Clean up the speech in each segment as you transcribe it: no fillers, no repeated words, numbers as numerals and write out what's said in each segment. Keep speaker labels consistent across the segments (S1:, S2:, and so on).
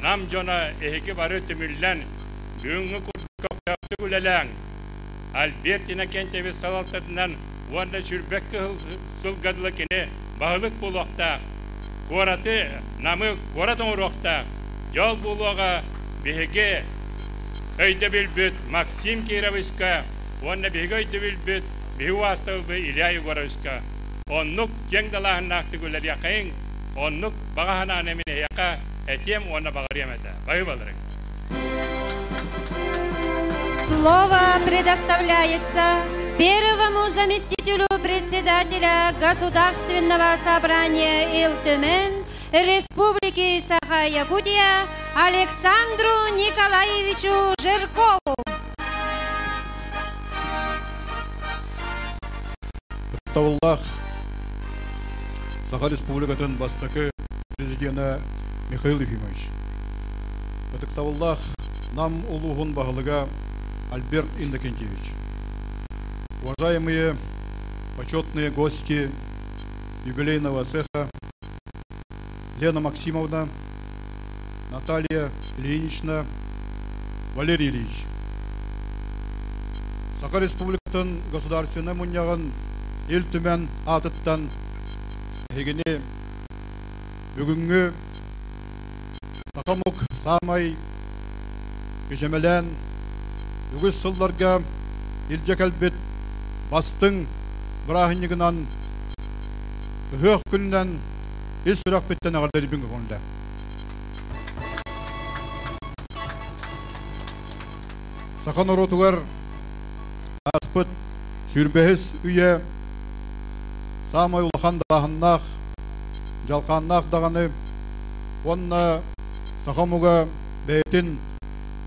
S1: nam jona ehiki barı tümüllen büyüngü kurdu gülelen Albertina kentebe salaltadından wanda şürbekki sılgadılıkini bağlık bulukta koratı namı korat oğrukta yol buluğa behege öyde bilbüt Maksim Kiravishka wanda behege öyde bilbüt behu hastał be İlya Gorovishka onluk jengdalahın naktı güller yakayın onluk bağahana nemine yaka etiyem ona bağırıyamete bayı balırın.
S2: Слово предоставляется первому заместителю председателя Государственного собрания Ил-Тюмень Республики Саха-Якутия Александру Николаевичу Жиркову.
S3: Тавыллах Саха Республикатын бастакы президенті Михаил Ефимович. Тавыллах нам улуғын бағылыға Альберт Иннокентьевич. Уважаемые почетные гости юбилейного цеха Лена Максимовна, Наталья Ильинична, Валерий Ильич. Саха Республикатын государственный муньягын Ил-Тюмень атыттан егіне бүгінгі Сахамук Самай Кежемелен үгіз сылларға илжек әлбет бастың бірахынығынан үхіқ күннен ел сұрақ беттен ағардар біңгі қонда. Сахан оротуғар аспыт сүрбехіз үйе Самай улахан дағыннақ, жалқаннақ дағаны онна Сахамуға бәйтін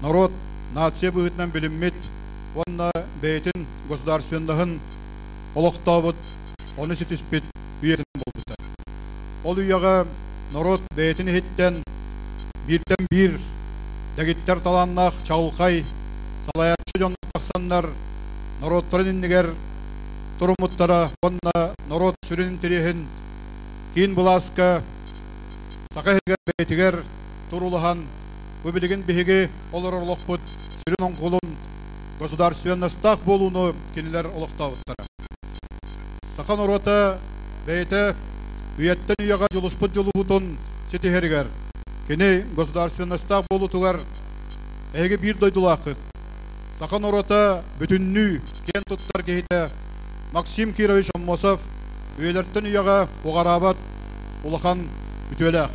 S3: народ нация бұғытнан біліммет, онна бәйтін государствендығын олықтауыд, оны сетіспет үйетін болбыта. Ол үйаға народ бәйтін еттен бірден бір дәгеттер таланнақ чағылқай салаятшы жонлық тақсанлар народтарын иннігер тұрымыттара онна народ сүрінің тірехін кейін бұласқа сақайгер бәйтігер тұрулыған өбілігін бігеге олар олықпыт сүрін оңқылын государственный стақ болуыны кенелер олықтауыттара. Сақан орота бәйті үйеттен үйаға жолыспыт жолуғытын сетігергер. Кене государственный стақ болу тұғар әйге бір дойдылақыт. Сақан орота бүтінні кен тұттар кейті Максим Кирович Аммосов үйелерттен үйаға оғарабат улахан бүтөләқ.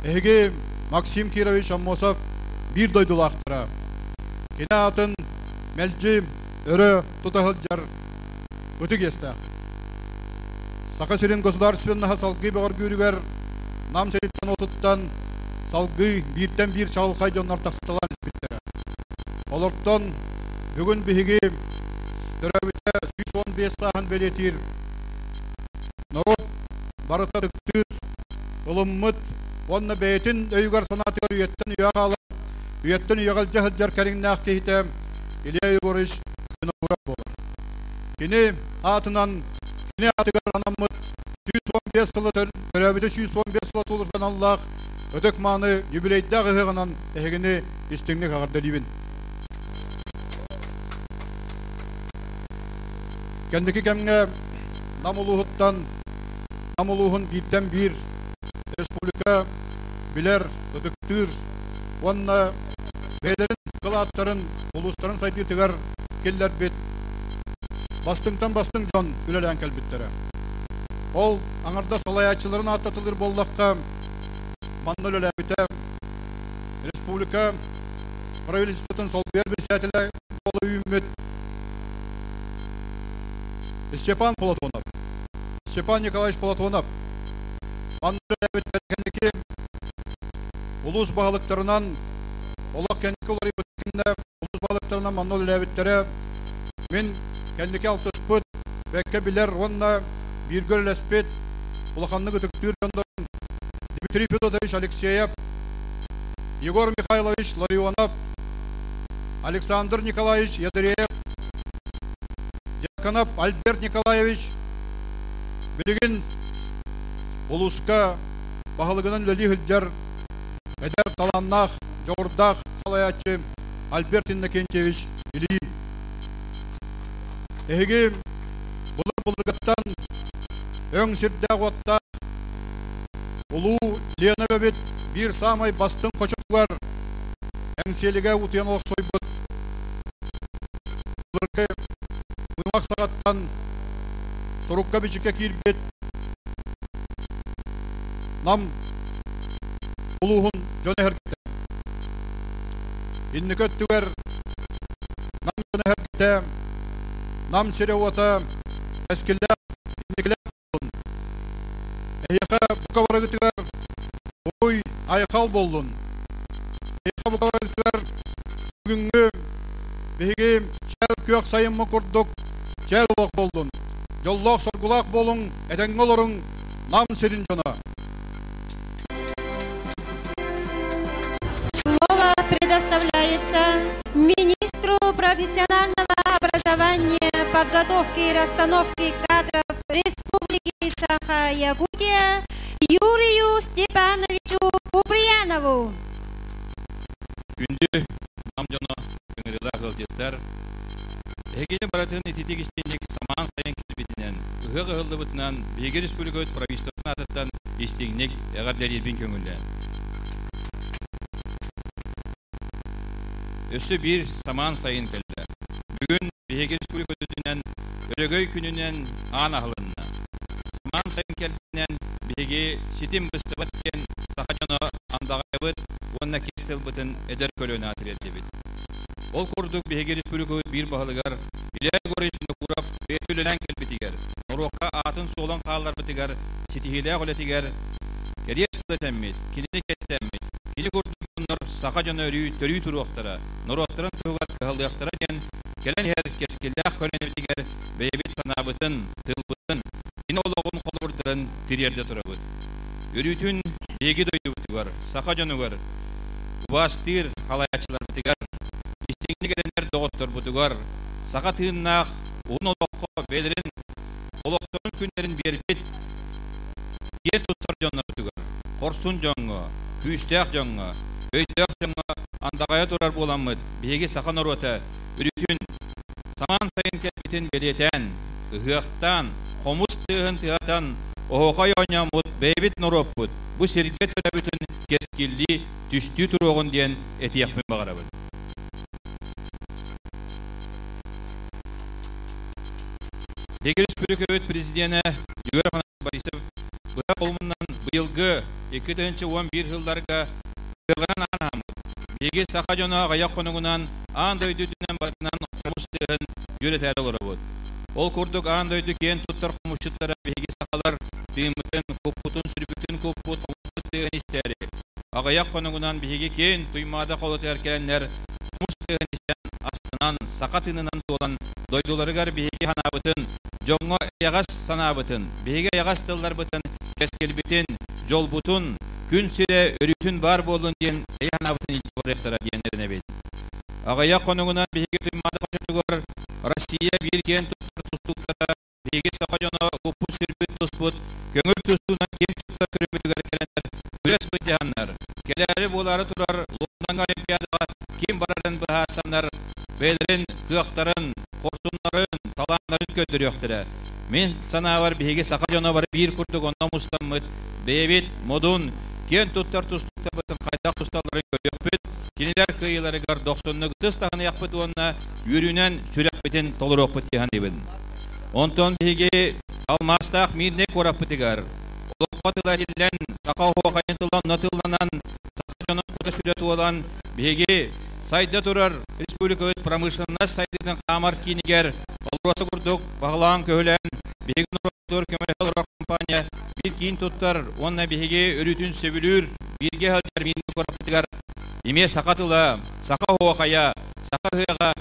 S3: Әйге Максим Кирович Аммосов бір дойдылақтыра. Кене атын мәлжі өрі тұтағыл жар өтік естақ. Сақа серін государственныға салғы бағар көрігер нам сереттен отыттан салғы бірден бір чағылқай жонлар тақсыталан іспеттері. Оларттан бүгін бігі түрәбіте 115 сағын белетір. Народ барыта түктір, ұлыммыт, онны бәйтін өйгар санатығыр үйеттін үйаға алып, үйеттін үйағал жағыл жар кәріңнәқ кейті Илья Егорыш күні ұрап болыр. Кені атынан, кені атығар анаммыт 115 сылы түрәбіте 115 сылы толырдан Аллах өтік маны юбилейддағы ғығынан әйгіні істіңні қағардалибін. Кәндікі кәмге намулуғыттан, намулуғын бірден бір республика білер өтіктір, онна бәйлерін, қылаттарын, ұлыстарын сайдыртығар келдер бет. Бастыңтан бастың жон үлелән кәлбеттері. Ол аңырда салаятчыларын аттатылыр боллаққа манны үлеләбіті республика правительствотын сол бер бір сәтілі болы үйімет Степан Платонов, Степан Николаевич Платонов, манны үлеләбіті улус бағылықтарынан, олақ кәндікі олары өткенде улус бағылықтарынан манны үлеләбіттері мен кәндікі алтыспыт бәкке білер онна біргөл ләспет улақанны күтіктір жондарын Дмитрий Федорович Алексеев, Егор Михайлович Ларионов, Александр Николаевич Ядыреев, Дьяконов Альберт Николаевич білігін улуска бағылығынан үлелі ғылжар эдер таланнах, жордах салаячы Альберт Иннокентьевич Ильин. Эге бұлыр-бұлырғаттан өң сирдәғ отта ұлу Лена бәбет бір самай бастың қочуғар әңселіге ұтыянылық сойбыт. Бұлырғы бұймақ сағаттан сұрыққа бічіке кирбет нам ұлуғын жөне әркетті. Инні көттігер нам жөне әркетті. Нам сире ота әскелләп, иннекеләп болдun. Әйеқа бұқа барағытығар ой айқал болдun. Әйеқа бұқа барағытығар бүгінгі бейге шәл көк сайынмы күрдік шәл олақ болдun. Жоллақ сұрғылақ болың, әтәң олырың нам сирин жона.
S2: Слово предоставляется министру профессионального образования, подготовки и расстановки кадров Республики Саха-Якутия Юрию Степановичу Куприянову.
S4: Күнді намжана көңірілі ғылдеттер. Әгені баратын ететегістенек саман сайын келбетінен, ұғы-ғылды бұтынан, Беге Республика правительствосын атыттан естеңнек әғабдәрелбен көңілі. Өсі бір саман сайын келді. Бүгін Беге Республика өтінен, өрігөй күнінен ан ағылынна. Саман сайын келдінен Беге сетім бұсты бұттен сақачаны андағай бұт, онына кестел бұтын әдір көліні атыретті біт. Ол көрдік Беге Республика бір бағылығар, біләй көресінде құрап, бетілінен келбетігер. Нұрыққа атын солан қалар бітігер, сетихилі ғолетігер, керестілі тәммет, келіне кестәммет. Келі көрдік бұндар сақачаны төрі тұруқтара, нұрықтарын тұғығар қығылдықтара ден, келен әр кескелләқ көлінебетігер, бейбет санабытын, тылбытын, ен олығын қолырдырын тірерді тұрабыт. Үрітін Беге дойды бұтығар, сақачаны ғар, ұбастыр қалаячылар бұтығар, истеңіне керенер доғыттыр бұтығар, сақа тыыннақ, ұғын олыққа белірін, олықтырын күндерін бербет, ес тұттар жонлар бұтығар, қорсын жоңғы, күйістәқ жоңғы, өйдәқ жоңғы, андағая тұрар боламыд, Беге сақан ұруаты, үрітін, саман сайын кәлбетін белетен, ұғықтан, қомыс тығын тығатан, оғықай ойнамыд, бейбет нұрып бұд, бұ сергет өрәбітін кескелі түсті тұруғын ден әтияқпен бағарабыд. Беге Республика өт президенті Югер Афанасьев Борисов бұра қолымынан бұйылғы 2011 жылдарға бұйылғынан анамыд. Беге сақа жона ғаяқ қонығынан андойдудынан батынан қомыстығын үйрет әрі олары бұд. Ол көрдік андойды кен тұттар қомышыттары Беге сақалар дымытын, көппұтын, сүрбіктін көппұт, қомыстығын істәрі. Ағаяқ қонығынан Беге кен тұймада қолыты әркелінлер қомыстығын істен астынан, сақатынынан толан дойдуларығар Беге ханабытын, жоңға аяғас санабытын, Беге аяғас тылдар бұтын, кескелбітін, жол бұтын, күн сире өрітін бар болын ден аяғанабытын илтібарықтара денеріне бет. Ағаяқ қонығынан Беге тұймада қошытығыр, Россия берген тұттар тұстықтара, Беге сақажона ұпу сүрбет тұспыт, көңіл тұстуынан кем тұттар көрібетігер келендер, күрес бұттығаннар. Келәрі болары тұрар, Лондонға олимпиадаға кем барарын бұхасанар, бәлірін, қуақтарын, қорсунларын, таланларын көтір өқтірі. Мен санавар Беге сақажона бар бір күрдік онна мұстамыд, бейбет, модун, кен тұттар тұстықта бұтын қайдақ тұсталарын көріқпет, кенелер күйелерігер 90-ны тұстағыны яқпыт онна үйрінен сүрек бетін толыр оқпыт дейхан дейбін. Онтон Беге алмастақ мирне көрап бітігер. Олықпатыла елден сақа хоқайын тылан натыланан, сақажонын құты сүрет olan Беге сайда тұрар Республика өт промышленность сайдыдың қамар кейінігер, олғасы күрдік бағылан көлен, Беге нұрақтыр көмірхелер компания, бір кейін тұттар, онна Беге өрітін сөбілір, бірге әлдер мирне көрап бітігер. Име сақатыла, сақа хоқая, сақа хыяға,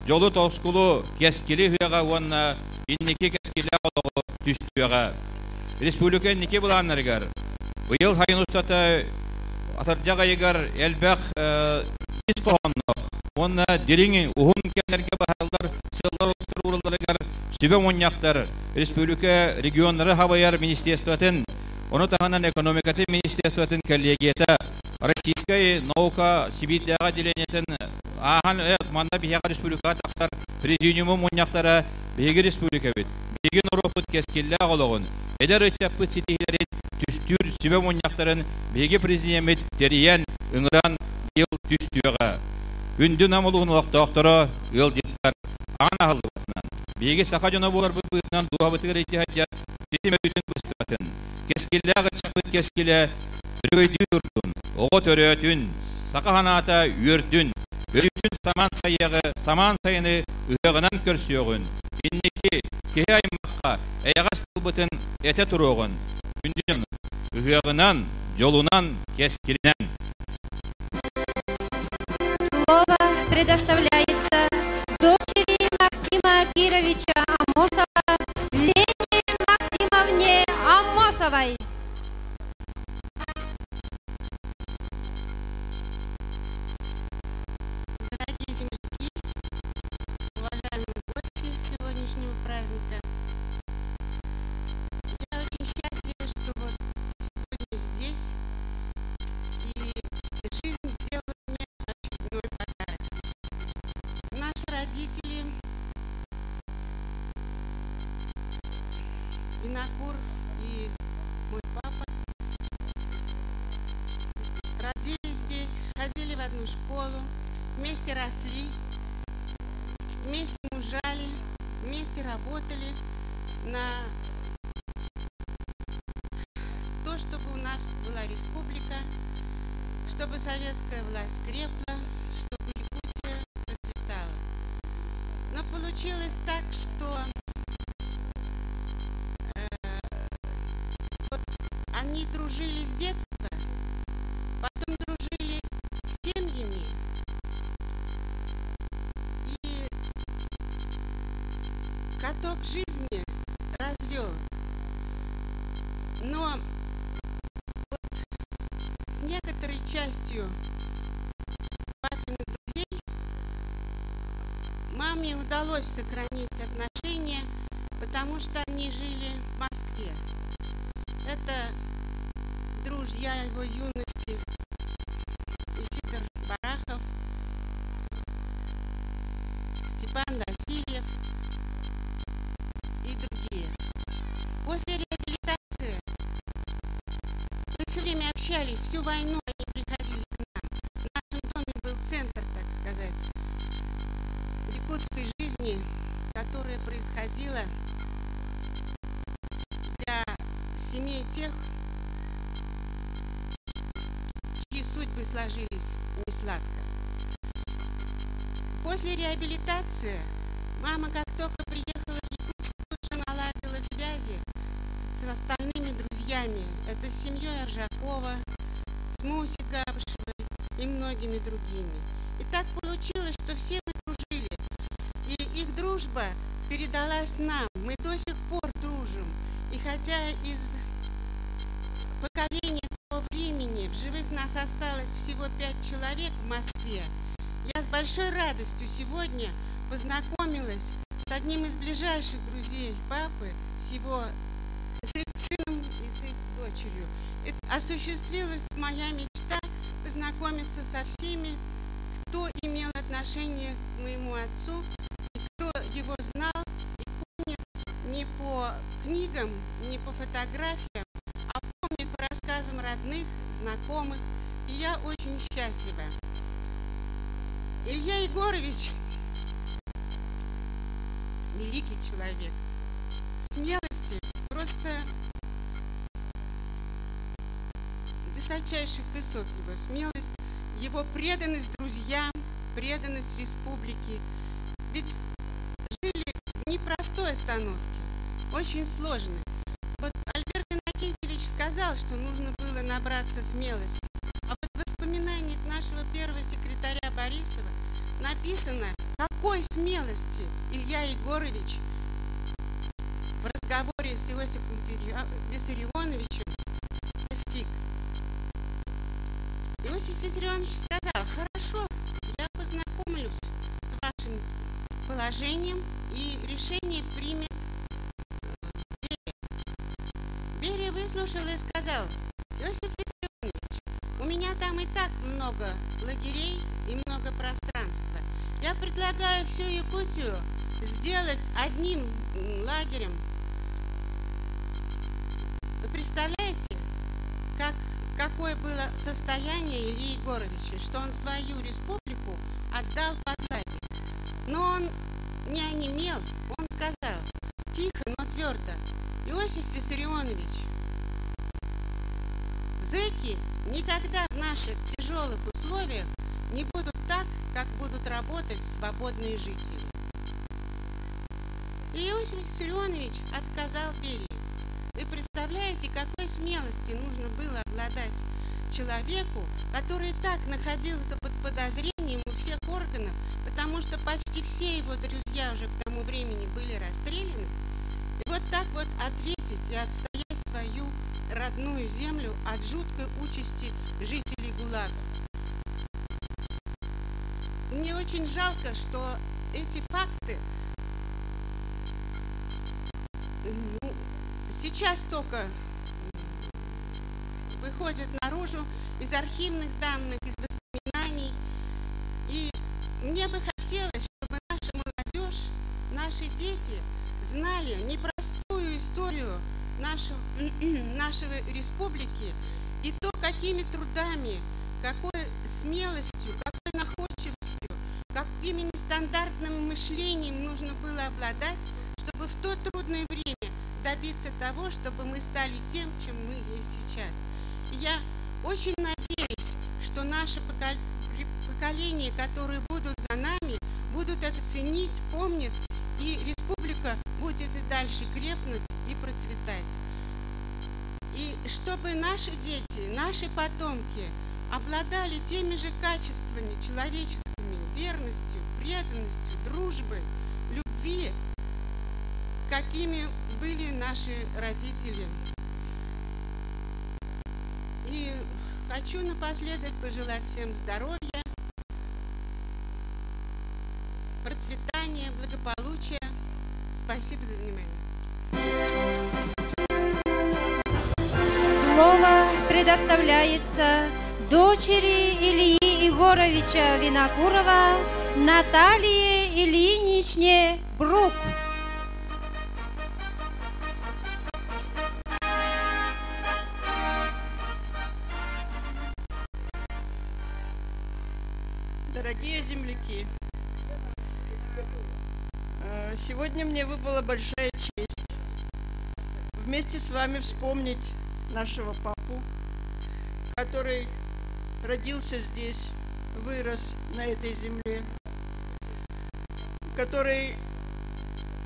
S4: жолы тоскулу, кескелі хыяға онна, иннеке кескелі олығы түстіяға. Республика неке бұланларығар. Бұйыл хайын ұстата атаржаға егар әлбәқ ес қоғанлық. Онна дереңі ұғын кәлерге бағалдар, сылдар ұлттыр ұрыларығар, сүбе мұнияқтар. Республика регионлары хабайар министерстватын, оны тағанан экономикаты министерстватын коллегията, Российская наука Сибирьдегі деленетін аған манда Бияға республика тақсар президиумы мұняқтара Беги республика бет. Беги нұрупыт кескелі ағылығын. Эдер өтчаппыт сетейлерін түстүр сүбе мұняқтарын Беги президиумет териян ұңыран ел түстүіға. Үндін амылығын олықтақтыры ел деттар аған ағылды батынан. Беги сақа жона болар бұтынан дуабытығыр еті хадя жетім өйтін бұстығатын. Кескелі ағытчаппыт кескелі түргөйді үрдін, оғыт өрөтін, сақағаната үрдін, өрүтін саман сайығы, саман сайыны ұғығынан көрсіоғын. Иннеки кеге аймаққа әйғас тұлбытын әте тұрғын. Үндін ұғығынан, жолунан, кескелінен.
S2: Слово предоставляется дочери Максима Кировича Амосова, Лене Максимовне Амосовой.
S5: Дорогие земляки, уважаемые гости сегодняшнего праздника, я очень счастлива, что вот сегодня здесь, и жизнь сделала мне очередной подарок. Наши родители, Винокур и мой папа, родились здесь, ходили в одну школу, вместе росли, вместе мужали, вместе работали на то, чтобы у нас была республика, чтобы советская власть крепла, чтобы Якутия процветала. Но получилось так, что вот они дружили с детства, потом дружили с семьями, и каток жизни развел. Но вот с некоторой частью папиных друзей маме удалось сохранить отношения, потому что они жили в Москве. Это друзья его юности Исидор Барахов, Степан Васильев и другие. После реабилитации мы все время общались, всю войну они приходили к нам. В нашем доме был центр, так сказать, якутской жизни, которая происходила для семей тех, чьи судьбы сложились несладко. После реабилитации мама, как только приехала в Якутск, тут же наладила связи с остальными друзьями. Это с семьей Аржакова, с Мусей Габышевой и многими другими. И так получилось, что все мы дружили. И их дружба передалась нам. Мы до сих пор дружим. И хотя из поколения того времени в живых нас осталось всего 5 человек в Москве, я с большой радостью сегодня познакомилась с одним из ближайших друзей папы, с его сыном и с их дочерью. И осуществилась моя мечта познакомиться со всеми, кто имел отношение к моему отцу, и кто его знал и помнит не по книгам, не по фотографиям, а помнит по рассказам родных, знакомых. И я очень счастлива. Илья Егорович – великий человек. Смелости просто высочайших высот его. Смелость, его преданность друзьям, преданность республике. Ведь жили в непростой остановке, очень сложной. Вот Альберт Иннокентьевич сказал, что нужно было набраться смелости. А вот в воспоминаниях нашего первого секретаря Борисова написано, какой смелости Илья Егорович в разговоре с Иосифом Виссарионовичем достиг. Иосиф Виссарионович сказал: хорошо, я познакомлюсь с вашим положением, и решение примет Берия. Берия выслушал и сказал: Иосиф Виссарионович, у меня там там и так много лагерей и много пространства. Я предлагаю всю Якутию сделать одним лагерем. Вы представляете, какое было состояние Ильи Егоровича, что он свою республику отдал под лагерь. Но он не онемел, он сказал тихо, но твердо: Иосиф Виссарионович, зэки никогда в наших тяжелых условиях не будут так, как будут работать свободные жители. И Иосиф Виссарионович отказал Берии. Вы представляете, какой смелости нужно было обладать человеку, который так находился под подозрением у всех органов, потому что почти все его друзья уже к тому времени были расстреляны. И вот так вот ответить и отстоять свою родную землю от жуткой участи жителей ГУЛАГа. Мне очень жалко, что эти факты сейчас только выходят наружу из архивных данных, из воспоминаний. И мне бы хотелось, чтобы наша молодежь, наши дети знали непростую историю нашей республики и то, какими трудами, какой смелостью, какой находчивостью, каким нестандартным мышлением нужно было обладать, чтобы в то трудное время добиться того, чтобы мы стали тем, чем мы есть сейчас. И я очень надеюсь, что наши поколения, которые будут за нами, будут это ценить, помнят, и республика будет и дальше крепнуть и процветать. И чтобы наши дети, наши потомки обладали теми же качествами человеческими, верностью, преданностью, дружбой, любви, какими были наши родители. И хочу напоследок пожелать всем здоровья, процветания, благополучия. Спасибо за внимание.
S2: Слово предоставляется дочери Ильи Егоровича Винокурова Наталье Ильиничне Брук.
S6: Дорогие земляки, сегодня мне выпала большая честь вместе с вами вспомнить нашего папу, который родился здесь, вырос на этой земле, который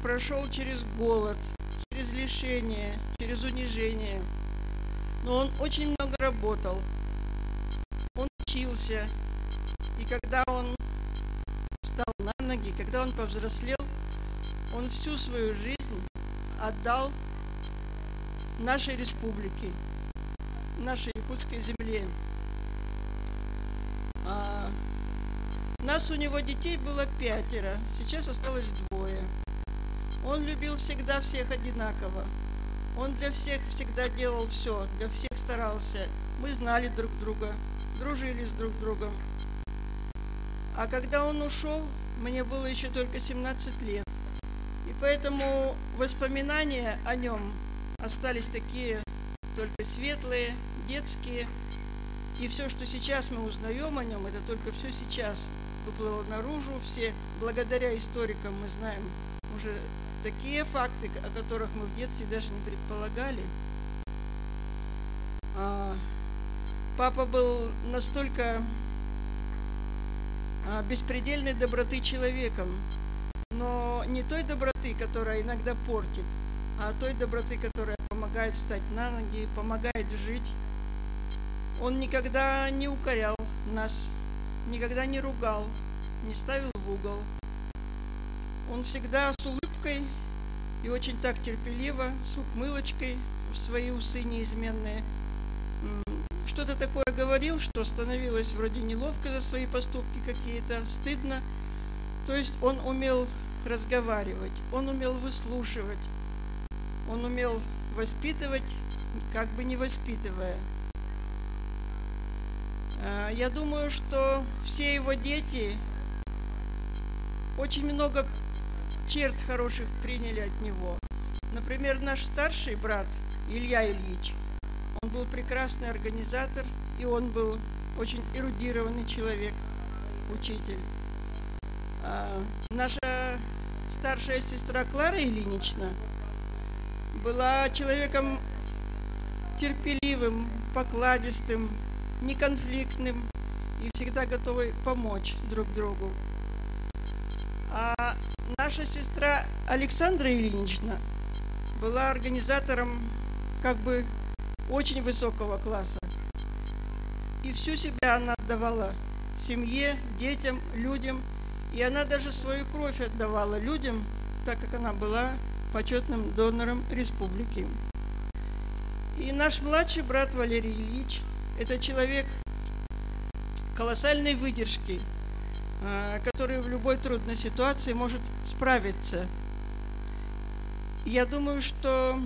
S6: прошел через голод, через лишение, через унижение. Но он очень много работал, он учился. И когда он встал на ноги, когда он повзрослел, он всю свою жизнь отдал нашей республике, нашей якутской земле. Нас у него детей было 5, сейчас осталось 2. Он любил всегда всех одинаково. Он для всех всегда делал все, для всех старался. Мы знали друг друга, дружили с друг другом. А когда он ушел, мне было еще только 17 лет. И поэтому воспоминания о нем остались такие только светлые, детские. И все, что сейчас мы узнаем о нем, это только все сейчас выплыло наружу. Все, благодаря историкам, мы знаем уже такие факты, о которых мы в детстве даже не предполагали. Папа был настолько беспредельной доброты человеком, но не той доброты, которая иногда портит, а той доброты, которая помогает встать на ноги, помогает жить. Он никогда не укорял нас, никогда не ругал, не ставил в угол. Он всегда с улыбкой и очень так терпеливо, с ухмылочкой в свои усы неизменные, что-то такое говорил, что становилось вроде неловко за свои поступки какие-то, стыдно. То есть он умел разговаривать, он умел выслушивать, он умел воспитывать, как бы не воспитывая. Я думаю, что все его дети очень много черт хороших приняли от него. Например, наш старший брат Илья Ильич, он был прекрасный организатор, и он был очень эрудированный человек, учитель. Наша старшая сестра Клара Ильинична была человеком терпеливым, покладистым, неконфликтным и всегда готовой помочь друг другу. А наша сестра Александра Ильинична была организатором как бы очень высокого класса. И всю себя она отдавала семье, детям, людям. И она даже свою кровь отдавала людям, так как она была почетным донором республики. И наш младший брат Валерий Ильич – это человек колоссальной выдержки, который в любой трудной ситуации может справиться. Я думаю, что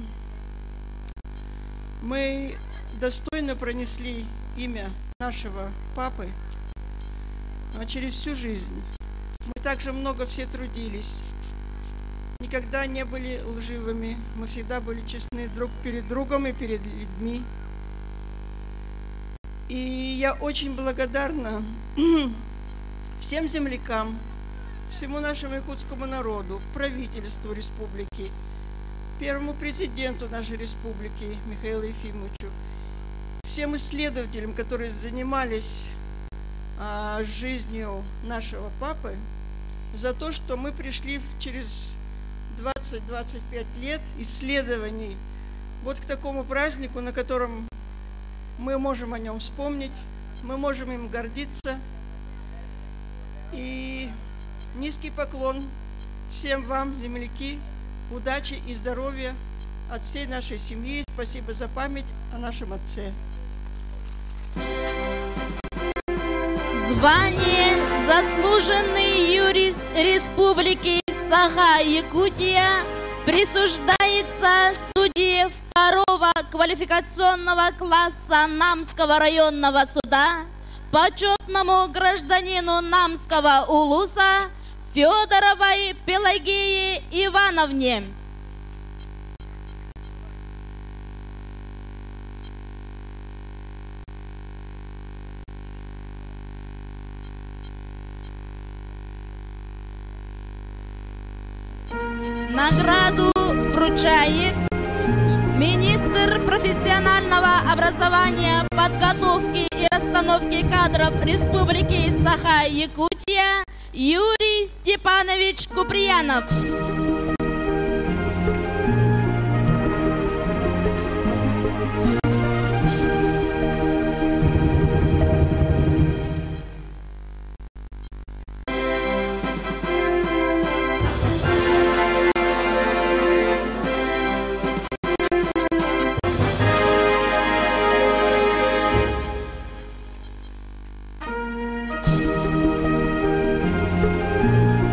S6: мы достойно пронесли имя нашего папы через всю жизнь. Мы также много все трудились, никогда не были лживыми, мы всегда были честны друг перед другом и перед людьми. И я очень благодарна всем землякам, всему нашему якутскому народу, правительству республики, первому президенту нашей республики Михаилу Ефимовичу, всем исследователям, которые занимались жизнью нашего папы, за то, что мы пришли через 20-25 лет исследований вот к такому празднику, на котором мы можем о нем вспомнить, мы можем им гордиться. И низкий поклон всем вам, земляки, удачи и здоровья от всей нашей семьи. Спасибо за память о нашем отце.
S7: Звание «Заслуженный юрист Республики Саха-Якутия» присуждается судье второго квалификационного класса Намского районного суда, почетному гражданину Намского улуса Федоровой Пелагее Ивановне. Награду вручает министр профессионального образования, подготовки и расстановки кадров Республики Саха-Якутия Юрий Степанович Куприянов.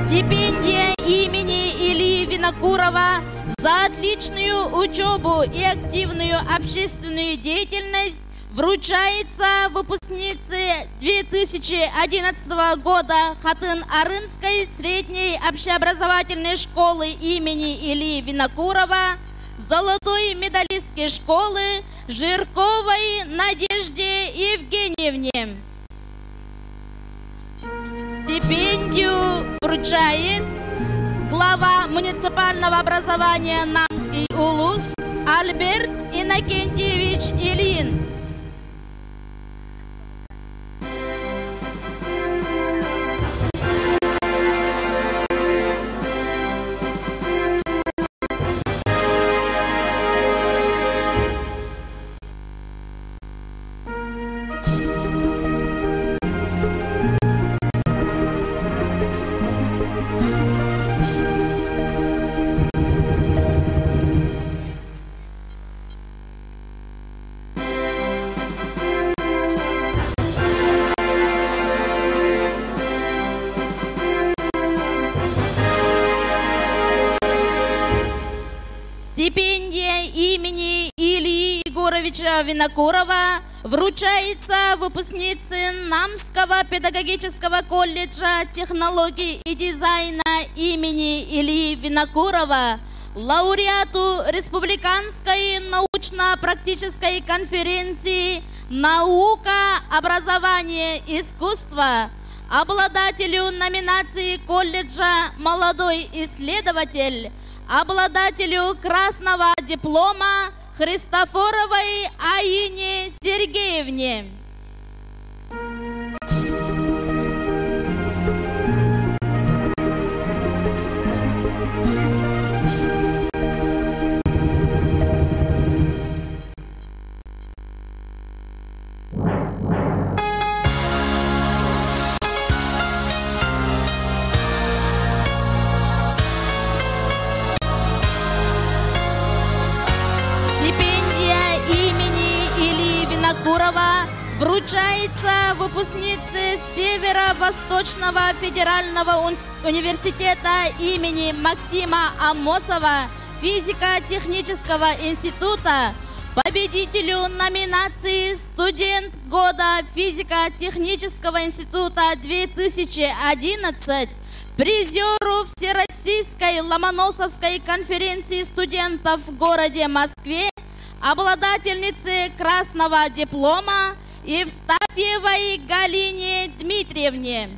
S7: Стипендия имени Ильи Винокурова за отличную учебу и активную общественную деятельность вручается выпускнице 2011 года Хатын-Арынской средней общеобразовательной школы имени Ильи Винокурова, золотой медалистке школы Жирковой Надежде Евгеньевне. Стипендию вручает глава муниципального образования Намский улус Альберт Иннокентьевич Ильин. Стипендия имени Ильи Егоровича Винокурова вручается выпускнице Намского педагогического колледжа технологий и дизайна имени Ильи Винокурова, лауреату Республиканской научно-практической конференции «Наука, образование, искусство», обладателю номинации колледжа «Молодой исследователь», обладателю красного диплома Христофоровой Аине Сергеевне. Винокурова вручается выпускнице Северо-Восточного федерального университета имени Максима Амосова физико-технического института, победителю номинации «Студент года физико-технического института 2011», призеру Всероссийской Ломоносовской конференции студентов в городе Москве, обладательнице красного диплома Евстафьевой Галине Дмитриевне.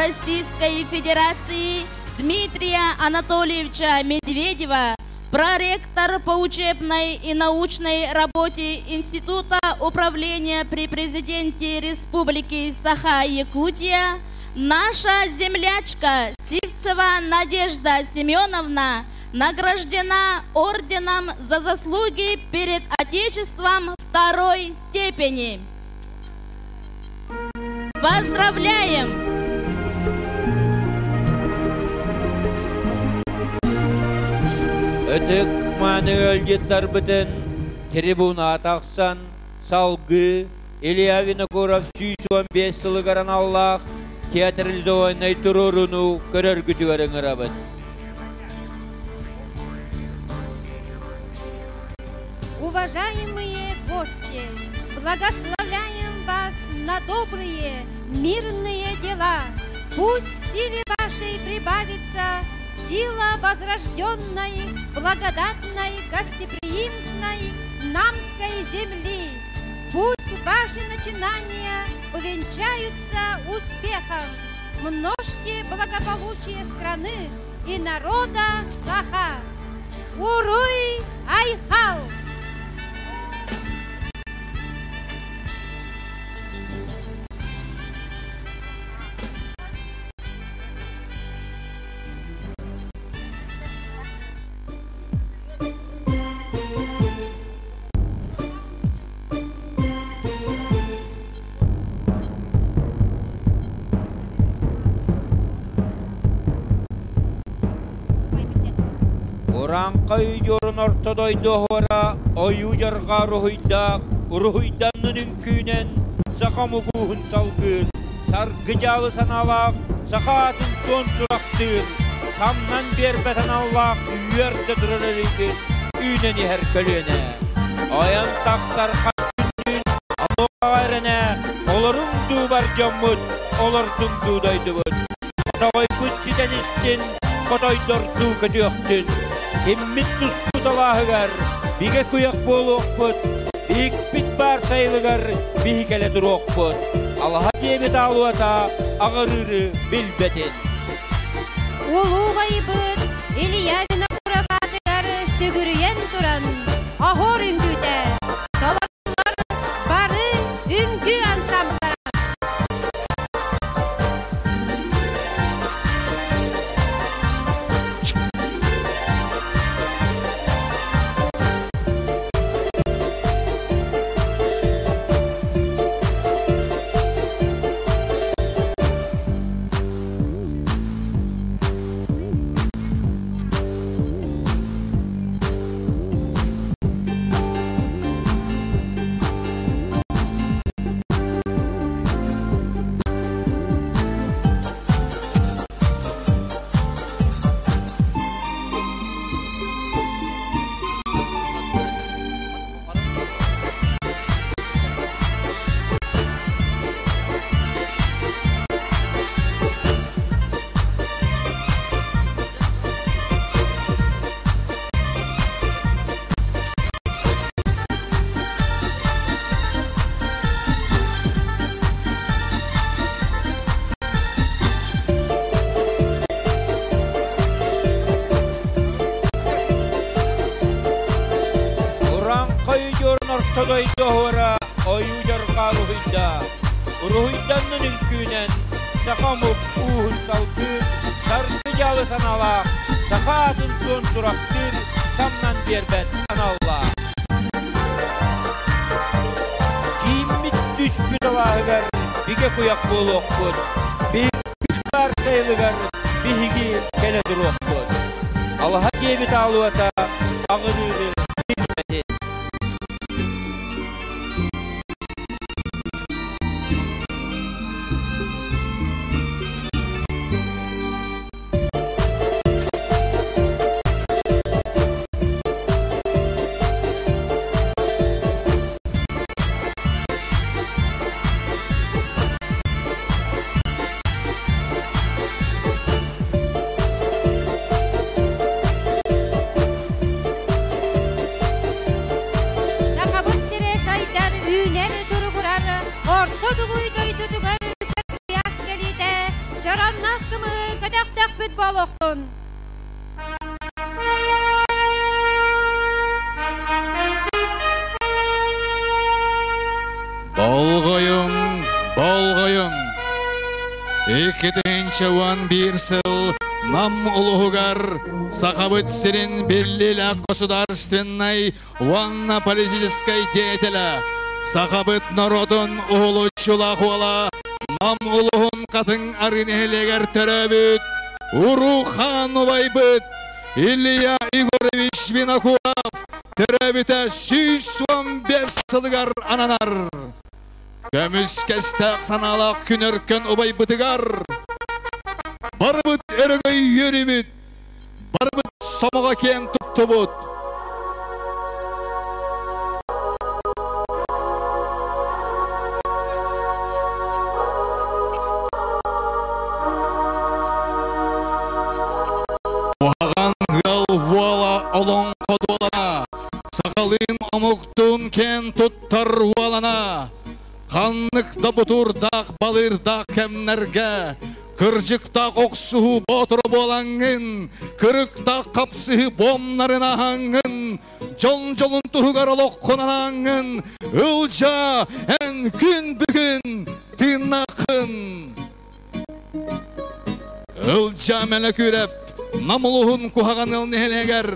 S7: Российской Федерации Дмитрия Анатольевича Медведева, проректор по учебной и научной работе Института управления при президенте Республики Саха-Якутия, наша землячка Сивцева Надежда Семеновна награждена орденом за заслуги перед Отечеством второй степени. Поздравляем!
S8: Ötük manuel gitar biten tribuna taqsan salgı Илья Винокуров 115 yılgaran Allah театрализованный турурunu көрөргүтүгөрүң рабыт.
S2: Уважаемые гости, благословляем вас на добрые, мирные дела. Пусть в силе вашей прибавится сила возрожденной, благодатной, гостеприимной Намской земли. Пусть ваши начинания увенчаются успехом. Множьте благополучие страны и народа Саха. Уруй Айхал!
S8: Oranqa uyurun ortadoydu hora oyu jarga ruhuydanın ünkünen sakamuguhun salgır sargıcalı sanalak sakatın son suraktır samnan berbeten Allah üyerde durarıydı üyneni her kölüne ayan taksar kaçtırın aloğayrına olurun duvar cammut olurdun dudaydıvın Kotoy kutsiden istin kotoy dordu kötüyoktun Hemmit tusput Allah'ıgar, bige kuyak bolukput, big bit bar sayılıgar, bihikele durokput. Allah'a diyemit aluata, ağırırı bilbetin.
S2: Ulu bayıbır, Илья Винокуров adıgar sögürüyen duran, ahor üngüde, dolarlar barı üngü ansamblara.
S8: ortodoy doğura oyujarga ruhuyda. Ruhuydanın ünkünen sakamuk uhun salgı, sargıcalı sanala, sakatın son suraktır, samnan berbet analla. Kimmit düşbün Allah'ıgar, bige kuyak bol okbun, bir var sayılıgar, bihigi kele dur okbun. Allah'a gebit alıvata, ağırıdır, hizmetin.
S3: Bolgoyun. 2011 сыл нам улугар Сахабыт Сирин Беллиля государственной военно-политической деятеля Сахабыт народун улу чулахуала нам улугун катын аринелегер төрөбүт Урухан убайбыт Илья Игоревич Винокуров төрөбүтө 115 сылгар ананар Көмүс кестек саналак күнөркөн убай бытыгар Барбыт өрөгөй йөрүбүт Барбыт сомого кен туттубут Уаган гал вола олон кодуалана Сакалын омуктун кен туттар уалана Ханныкта бутурдак балырдак кемнерге Кыржыкта оксуу ботор болаңын Кырыкта капсы бомнарын ахаңын Жолун тугар олокконанаңын Ылжа эн күн бүгүн тынакын Ылжа мене күреп Намулуhun kuhagan elneheleger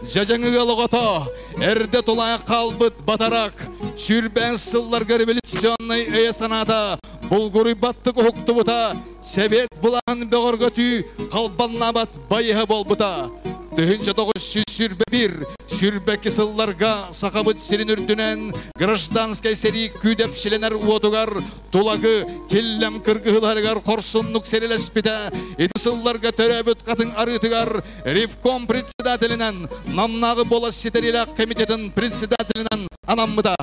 S3: Jajangıga logota Erde tolaya kalbıt batarak Sürben sıllar revolüsyonay öye sanata Bulguri battık huktu buta Sebet bulan beğor götü Kalbanlabat bayıha bol buta Tühünce 900 sürbe bir Sürbe kısıllarga Sakabıt Sirin ürdünen Grajdanskay seri küdep şilener uotugar Tulagı killem kırgıhlargar Korsunluk serilespide Edisıllarga töröbüt katın arıtıgar Rifkom председателинен Намнағы бола сетерилак комитетин председателинен Анаммыда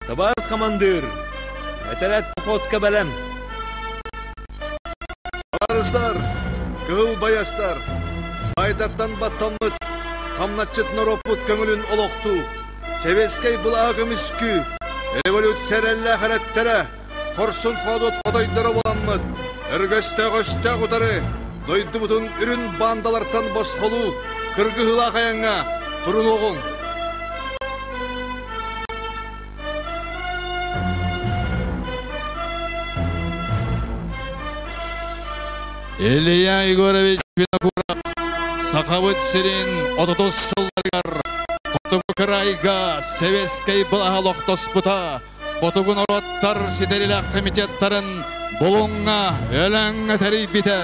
S9: Табарыз командир Әтәрәт фотка бәлем
S10: Барыстар, кыл баястар, майдаттан баттамыт, камнатчыт наропут көңілін олоқту, Севескей бұлағы мүскү, революциялі қараттары, Корсун қодот қодойдары боламмыт, Үргөсті құтары, дойды бұтын үрін бандалартан босқолу, кыргыхыла қаяңа, тұрын оғын.
S3: Илья Игоревич Винокуров, Сахабыт Сирин, ототос сылдаргар, Котугу крайга, Севескей былаға лоқтоспыта, Котугу народтар сидерилак комитеттарын, Болуңа, өләңі тәрей бите,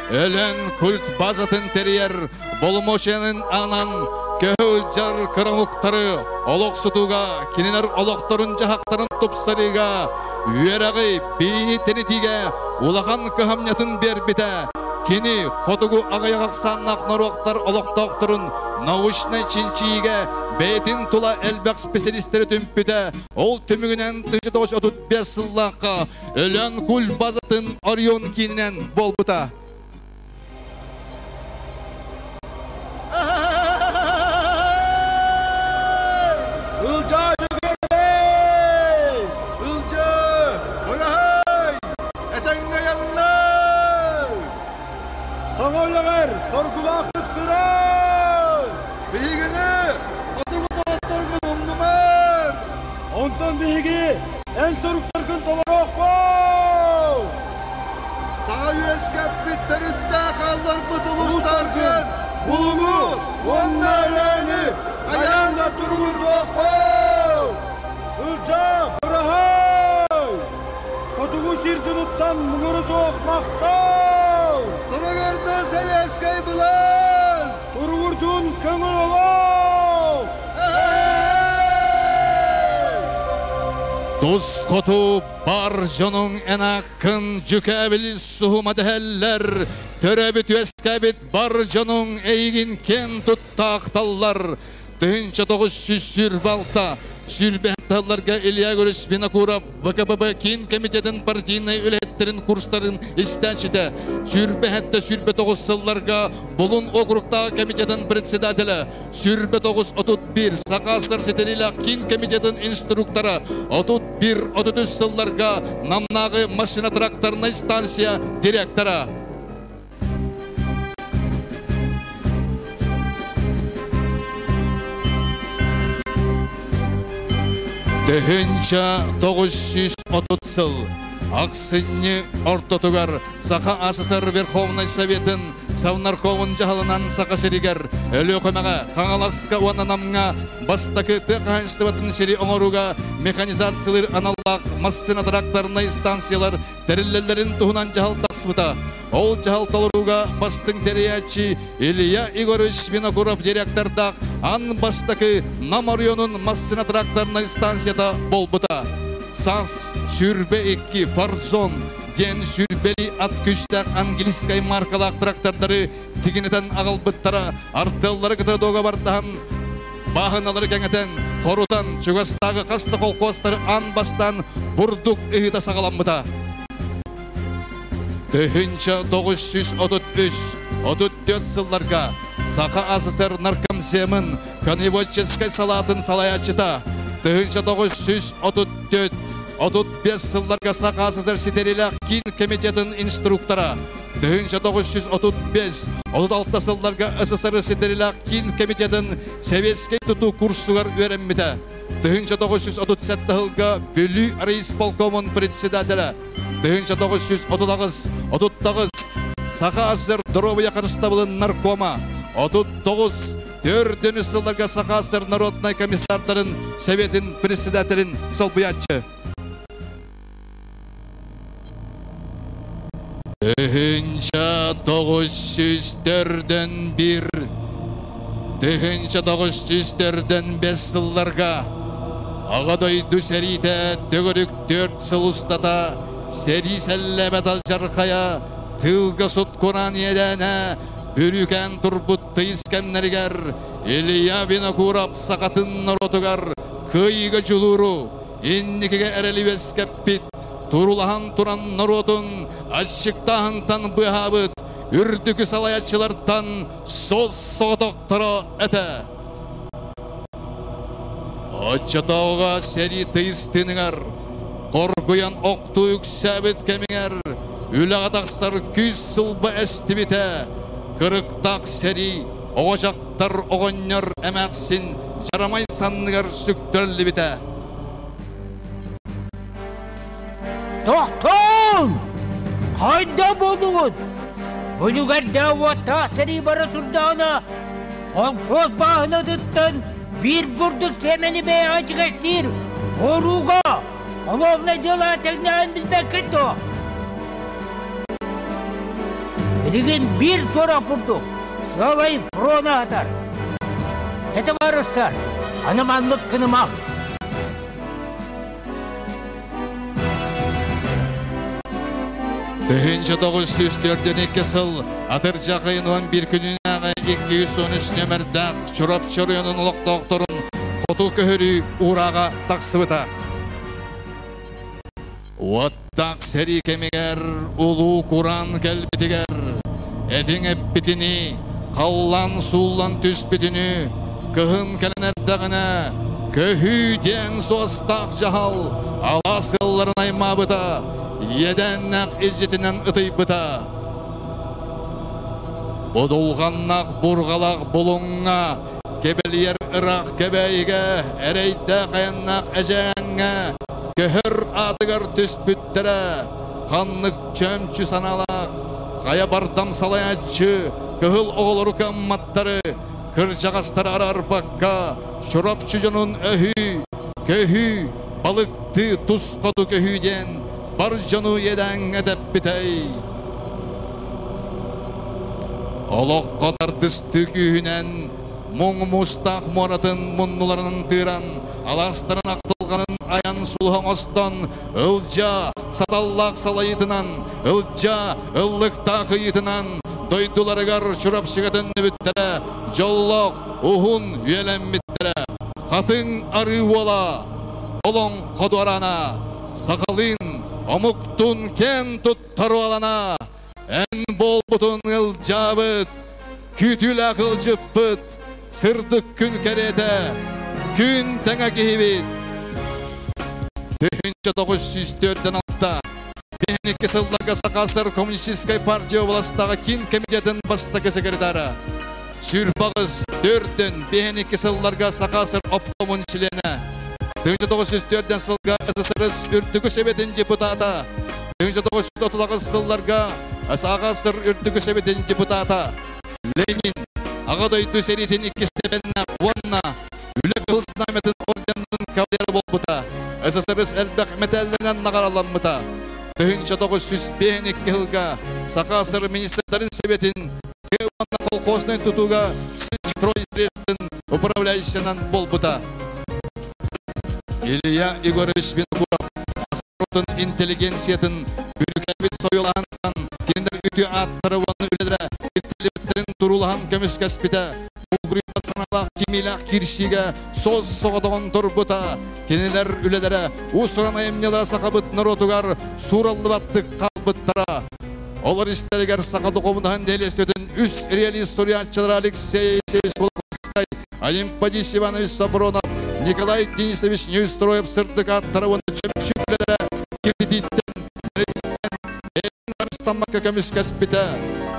S3: өлән культ базатын терьер, Болмошенын анан, Көхіл жар кырамуктары, Олық сутуга, Киненер олықтарын жахақтарын тупсарыга, Үйерағы бейні тенетиге, Улахан көхамнятын бер бите, Кені Хотугу ағайғақсан нақнаруқтар олықтақтырын, Наушнай чинчиге, Бейтін тула әлбәқ специалистері түмпіде, Ол түмігінен 1935 сыллаққа, Өлән кул базатын Орион кейінен болбыта.
S9: Ылжа жүгербез!
S10: Ылжа! Олағай! Әтәңге янлар!
S9: Саңа ойлағар, соргулақтық сұрай!
S10: Бейгіні отығы тоғыттарғы мұмнымар.
S9: Онтан бейгі ән сұрықтарғын толарақ бау.
S10: Саға үйескеп біттерітті қалдар бұтылыстарғын. Бұлыңы, онна әләні, аяңға тұрғыр доқпау.
S9: Үлчам, бұрахай! Қатуғы сирчініктан мұңыры соқ мақтау.
S10: Тұрығырды сәвескай бұлаз.
S9: Тұрғырдың көңіл олау.
S3: Дос қоту бар жонун энаккын жүкәбіл суғымадәлләр, төрәбіт өскәбіт бар жонун әйгін кен тұттақталлар. Түхінші 900 сүрбалта, сүрбәтталларға Илья Көріс Бинакуров ВКПБ кен комитетін партийный үлеттерін курстарын істәшіді. Сүрбәтті сүрбе 9 сылларға бұлын округтағы комитетін председателі, сүрбе 9-31 Сақасыр сетерілі кен комитетін инструктора, 31-33 сылларға намнағы машина тракторный станция директора. Түхінші 930 сыл Ақсынны ортотугар Сақа АССР Верховный Советін Савнарковын жағалынан Сақа серігер Өлі қоймаға қаңаласқа уананамға Бастақы тұқанстыватын сері оңыруға Механизациялар аналақ Массына тракторный станциялар Тәрілелерін тұхынан жағал тақсывыта Ол жағал толыруға бастың тәриячи Илья Игоревич Бинакуров директордақ Ан бастақы Намарионын Массына тракторный станцияда болбыта Санс сүрбе 2 Фарзон ден сүрбели ат күстәк английскай маркалақ трактордары тигінетен ағылбыттара артеллары кіті доға бардаған бағыналары кәңетен қорутан чугастағы қасты қолқостары ан бастан бұрдық үйді сағаламбыта. Түхінші 933-34 сылларға Сақа АССР наркомсемін коневодческай салатын салаячыта. Түхінші 934-35 сылларға Сақа АССР сетерелі кен комитетін инструктора. Түхінші 935-36 сылларға СССР сетерелі кен комитетін сәвескей тұту курсуғар өріммеді. Түхінші 937 жылға бүлі рейсполкомын председателі. Түхінші 939 Сақа АССР дұровы яқырыстабылын наркома. 39 4 сылларға Сақа АССР народный комиссардарын Советин председателін сол бұятчы. Түхінші 904-1 Түхінші 904-5 сылларға Ағадай дүсәриті төгірік 4 сыл ұстата Сәри сәлләбәт алжарқая Тылғы сұт Құран едәні Бүрікен тұрбұтты искәмнәргер Илья Бинакуров сақатын нұротығар Күйігі жұлыру Инникеге әрәлі өскәппет Турулахан туран нұротын Ашшықтағынтан бұхабыт Үрдікі салаятшылардан Соз соғытықтыра әті Очатауға сәри тыйыстынығар Қорғыян оқты үксәбіт кәміңер Үліғатақсар күз сылбы әстібіті Кырықтақ сәри оғажақтар оғыныр әмәқсін жарамай санныгар сүктірлі біті.
S11: Тоқтон! Қайда болуғын? Бұлігәрді уатта сәри бары тұрдағына қолқоз бағына тұттан бір бұрдық сәмені бәй ажығастыр оруға оловна жыла тәңнән білбәкін то. Білген бір тора бұрдық Славай фрона атар. Это барыстар, анаманлық кынымақ.
S3: Түхінші 904-2 сыл Атыр жақайын 11 күнінағы 213 нөмірдәқ Чұрап чұрыйының ұлық доқторын Қоту көхірі ұраға тақсыбыта. Оттақ сәри кемегер, ұлу Құран кәлбітігер. Әдің әппітіні, қаллан сулан түспітіні, кығын кәлінәрдіғіне, көхүйден соғыстақ жағал, аласылларын айма бұта, едәннәқ езжетінен ұтый бұта. Бұдылғаннақ бұрғалақ бұлыңға, Kebeliyer Irak kebeyge, ereyde kayannak eceğenge, köhür adıgar tüspüttere, kanlık çömçü sanalak, kaya bardam salayatçı, kıhıl oğuluru kammatları, kırcağızları arar bakka, şurap çocuğunun öhü, köhü, balıktı tuz kodu köhüden, barcanu yeden edep bitey. Olok kadar dıstık ühünen, Muң mustaq moratın munnularının tıran, alastırın aqtılganın ayan sulhan ostan, ılca sadallaq salayıtınan, ılca ıllıqta kıyıtınan, doydularıgar şurap şıgatın nübüttere, jolloq uhun üyelenmittere, katın arı ola, olon kodorana, sakalın omuktun ken tuttarı alana, en bol butun ılcabıt, kütül akılcı pıt, sırdık gün kerete, gün tenge gihibit. 1904'den altta, 12 yıllarga Sakasır Komünistskay Partiya Oblastagı Kim Komitetinin bastaki sekretara, Sürpağız 4'den 12 yıllarga Sakasır Obkomun çilene, 1904'den sılga SSR Ürtükü Sebetin deputata, 1930 yıllarga Sakasır Ürtükü Sebetin deputata, Lenin, Ağadoydu seritin ikisine Vanna, Ülek Hılsınametin ordeninin kavalyarı bolbuta, SSR'ız elbek metellerinden nagaralanmıta. 1952 yılga Sakasır Ministerlerin Sebetin Vanna kolkosunu tutuga Stroystrestin upravляющийынан bolbuta. Илья Егорович Винокуров, Sakharotun intelligensiyatın bürükebit soyulağından kendiler ütü attırı vanı ülelere irtilibetlerin durulahan kömüs kespite bu grupa sanalak kimilak kirşige soz soğuduğun turbuta kendiler ülelere usuran ayımnyalara sakabıt narodugar surallı battık kalbıttara olar işleriger sakadı komudan delestötün üst realist soruyançılar Alexey Sevich Kolokovskay Олимпадис Иванович Сапронов Николай Денисович Неустроев сырдык аттарывын чөмчүлелere кредиттен Арыстанмакка көмүс кәспите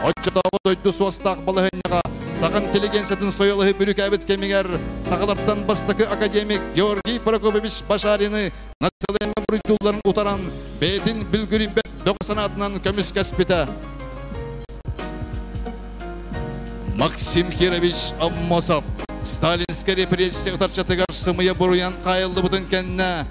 S3: Отчатағы дойду суастақ балығынyaға Сағын интеллигенциятын соялығы бүрік әбіт кемігер Сағалардан бастықы академик Георгий Прокопович Башарины национальный бұрыйдуларын утаран Бейтін бүлгүрібек доғысанатынан көмүс кәспите Максим Кирович Аммосов Сталинский репрессия тарчатыгар сымыя буруян қайылды бұтын кәнне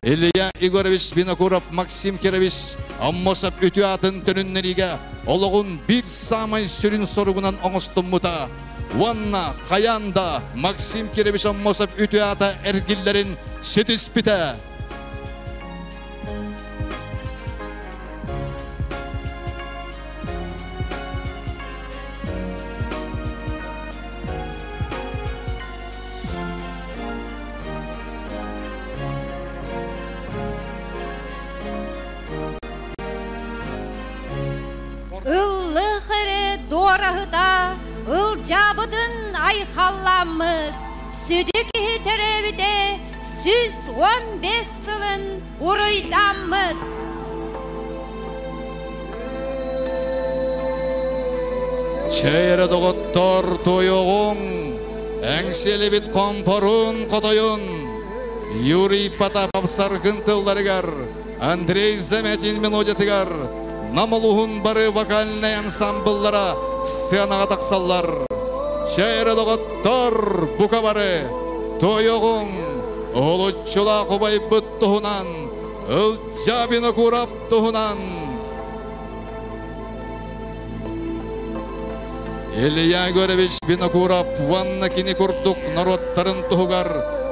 S3: Илья Егорович Винокуров Максим Кирович Аммосов үті атын төніннериге олығын бір самай сүрін соруғынан оңыстым мұта Ванна, Хаянда Максим Кирович Аммосов үті ата әргілерін сетіспіті
S2: Ыллы-хыры дорahıda ылжабыдын айхалламыд Сүдікі төрөбіде 115 сылын урыйдаммыд
S3: Чейре доғыттар тойоғын Әңселі бит қомпорын қотойын Юрий Потапов сарғын тылдарыгар Андрей Заметин мелодиятыгар Намылуғын бары вокальный ансамбллара сценаға тақсаллар. Чайры доғыттар бұқа бары тойоғын олытчыла құбай бұт тұғынан, ылжабины құрап тұғынан. Илья Егорович Винокуров ванна кини күрдік народтарын тұғығар,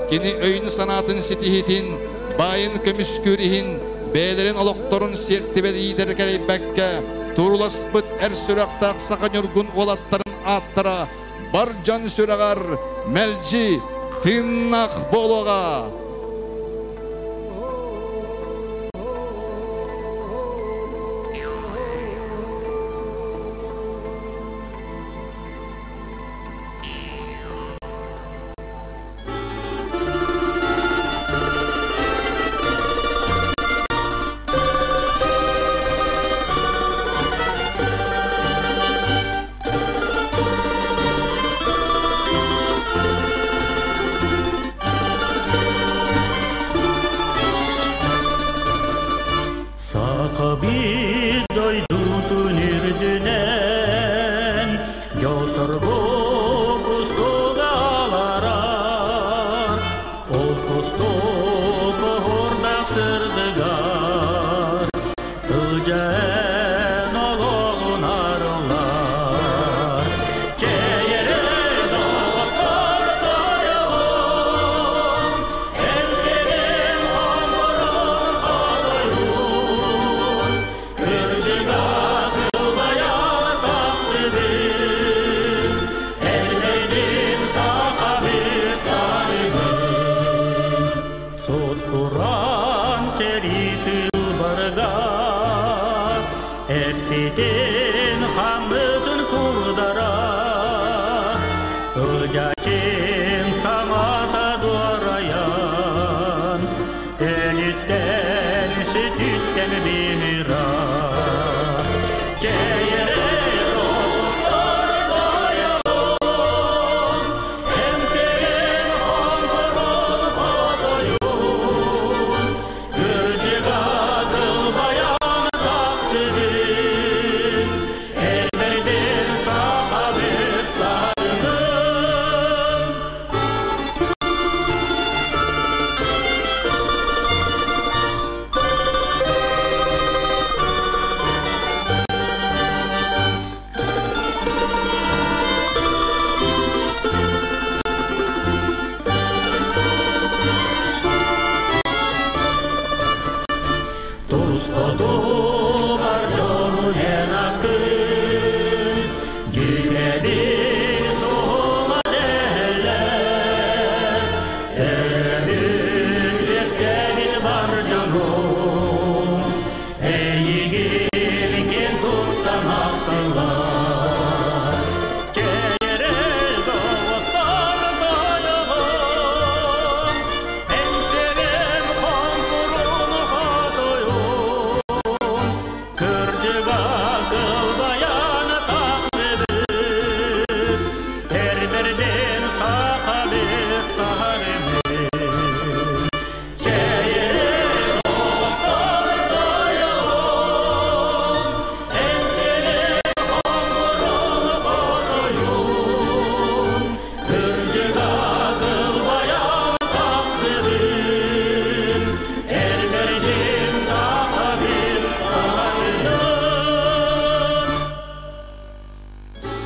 S3: кини өйін санатын сетихетін, байын көміскүріхін, бәлерін олықтырын сертібеді идер кәрей бәкке, тұрулас бұт әр сүрақтақ сақан үргін олаттарын аттыра, бар жан сүрағар, мәлжі, тыннақ болуға.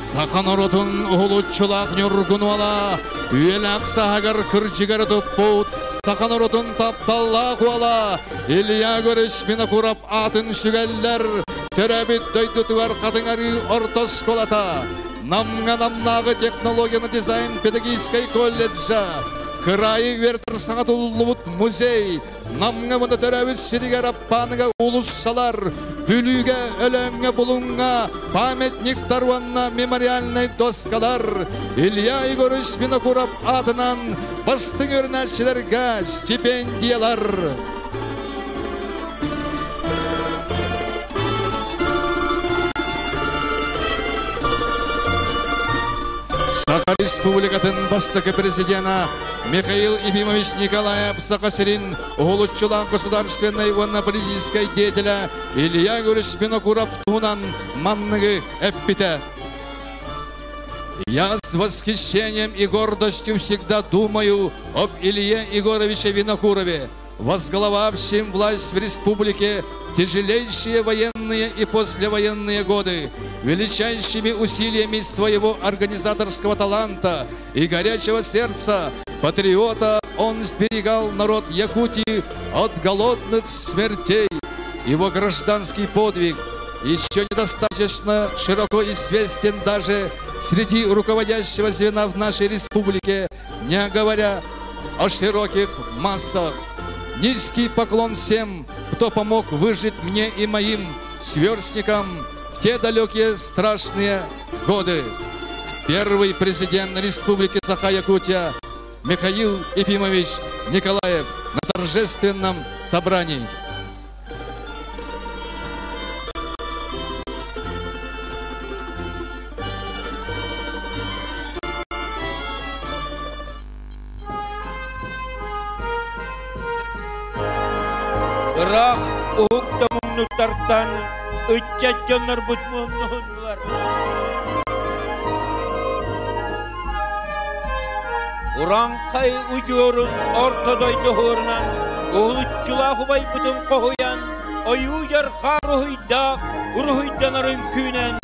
S12: Сахан оротун оғылучылақ нюргунуала, үйелақ сағар кіржігер тұппуд, Сахан оротун тапталлақ уала, Илья көріш мені құрап атын сүгеллер, Теребит дөйдітуар қатыңары ортос колата, Намға намнағы технологияны дизайн педагогической колледжа, Крайы вертір саңат ұлылығыт музей, Намға мұны төрәвіт сирігер аппаныға ұлыс салар, Бүліге, өліңге, бұлыңға, памятник тарванна мемориальный доскалар, Илья Егорыч Винокуров атынан бастың өрнәшілерге стипендиялар. Саха Республикатын бастығы президента Михаил Ефимович Николаев Сахасерин, уголуччулан государственной военно-политической деятеля Илья Егорович Винокуров тунан манныгы эппите. Я с восхищением и гордостью всегда думаю об Илье Егоровиче Винокурове, возглавившем власть в республике тяжелейшие военные и послевоенные годы. Величайшими усилиями своего организаторского таланта и горячего сердца патриота он сберегал народ Якутии от голодных смертей. Его гражданский подвиг еще недостаточно широко известен даже среди руководящего звена в нашей республике, не говоря о широких массах. Низкий поклон всем, кто помог выжить мне и моим сверстникам в те далекие страшные годы. Первый президент Республики Саха-Якутия Михаил Ефимович Николаев на торжественном собрании.
S8: Рах уктамымны тартан үтчәтчөннөр бұтмыннығынлар. Уранқай ұйдуырын ортодойды хорынан, оғылытчылағы бай бұтын қоғыян, ойу ярқар ұйдан күнен,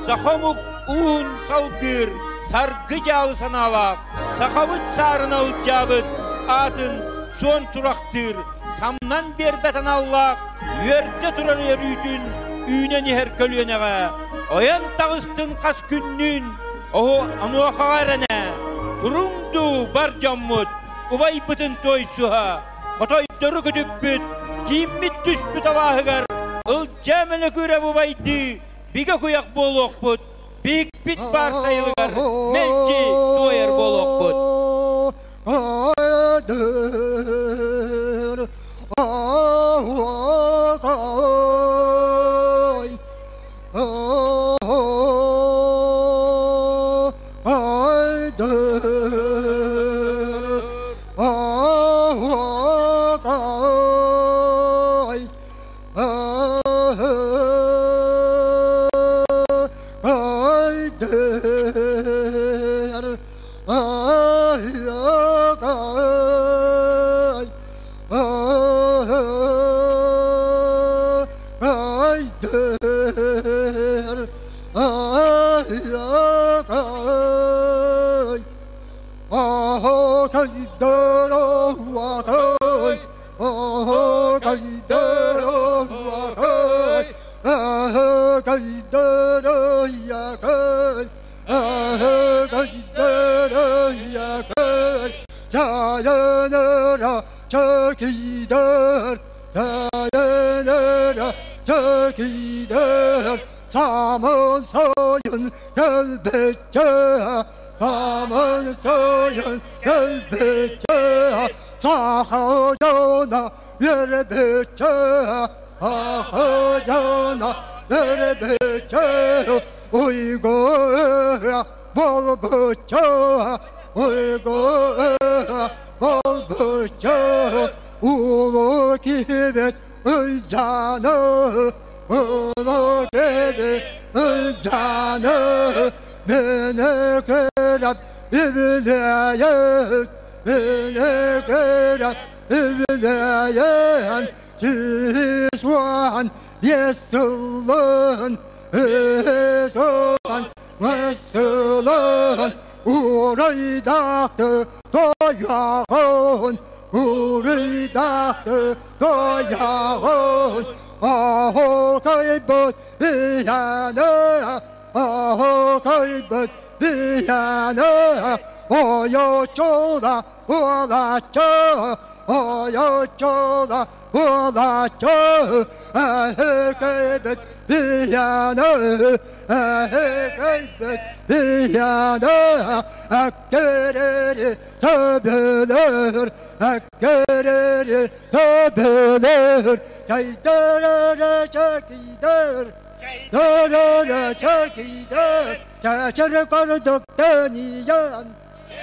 S8: сақамық уын қалғыр, сарғы жалы саналақ, сақабыт сарын алып жабыт, атын сон сұрақтыр, самнан бербетен Аллах, үйерде тұрар ерүйтін, үйнен ехер көлуенеға, оян тағыстың қас күннін, оғы ануақағарene, тұрыңду бар жаммыт, ұбай бұтын той суға, қотойдыры күдіп бүт, киіммет түс бүт алағығар, ұл жәмілі көріп ұбайды, биге көяқ бол оқпыт, бек бит бар сайылығар, мәлке тойер бол оқпыт.
S10: Vesselin Uruydaktı doyağın Uruydaktı doyağın Aho kaybet bir yana Aho kaybet bir yana Oyo çola ulaça Oyo çola ulaça Kaybet bir yana Kaybet bir yana Akkereri söbülür Akkereri söbülür Çaydarara çekidir Darara çekidir Çeçer korduktan yiyen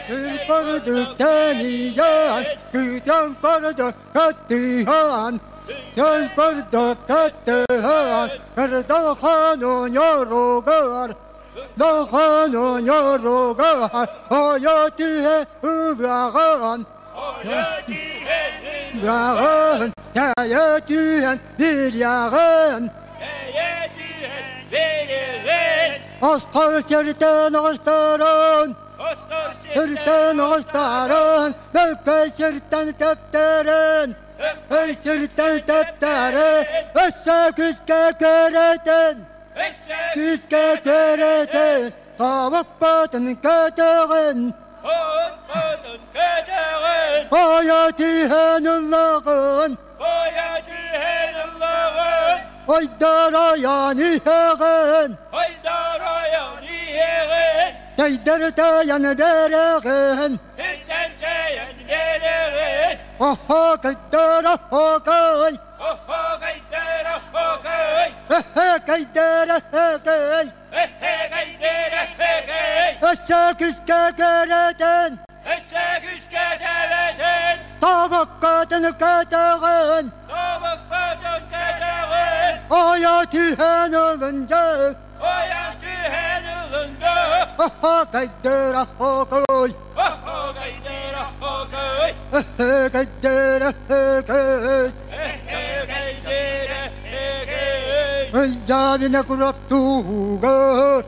S10: Kır korduktan yiyen Güden korduk kattihan Gel korduk kattihan Kırda hanun yorugar Da hanun yorugar Hayatihe ıvağın Yağın Hayatihen bir yağın Astar serten astarın Serten astarın Mekke serten tepterin Serten tepterin Esse küske keretin Küske keretin Tavuk batın kötüğün Hayatihen Allah'ın Hayatihen Allah'ın Haydara yanihegen Haydara yanihegen Haydar tayan beregen Haydar tayan beregen Oho kaydar oho kay Oho kaydar oho kay Kaydar oho kay Kaydar oho kay Esse küske kereden Esse küske kereden Tavuk kadın kötüğün Tavuk kadın kötüğün Hayatihen olunca Hayatihen olunca Oho kaydar oho koy Oho kaydar oho koy Kaydar oho koy Kaydar oho koy Cavine kuraktuğur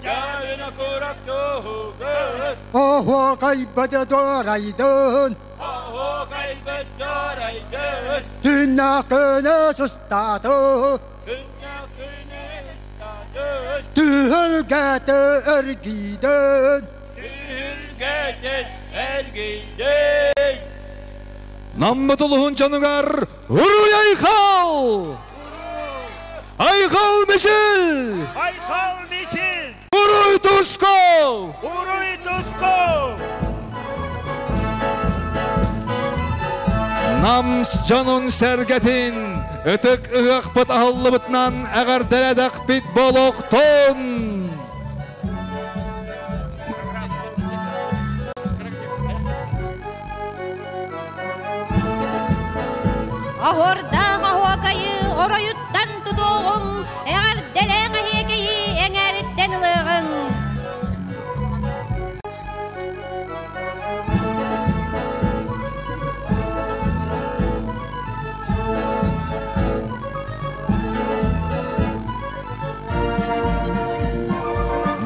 S10: Cavine kuraktuğur Oho kaybede doğraydın Oho kaybede doğraydın Tünnakını sustadı Tühülgete ergidin Tühülgete ergidin
S12: Namıdılıhın canıgar Uruy aykal Aykal mişil
S9: Aykal mişil
S12: Uruy tusko
S9: Uruy tusko
S12: Nams canın sergetin Ötük ığak bıt ahıllı bıtnan Eğer deledek bit boluktun
S2: Ahorda ahokayı oroyuttan tutuğun Eğer deleğe hekeyi eğeritten ılığın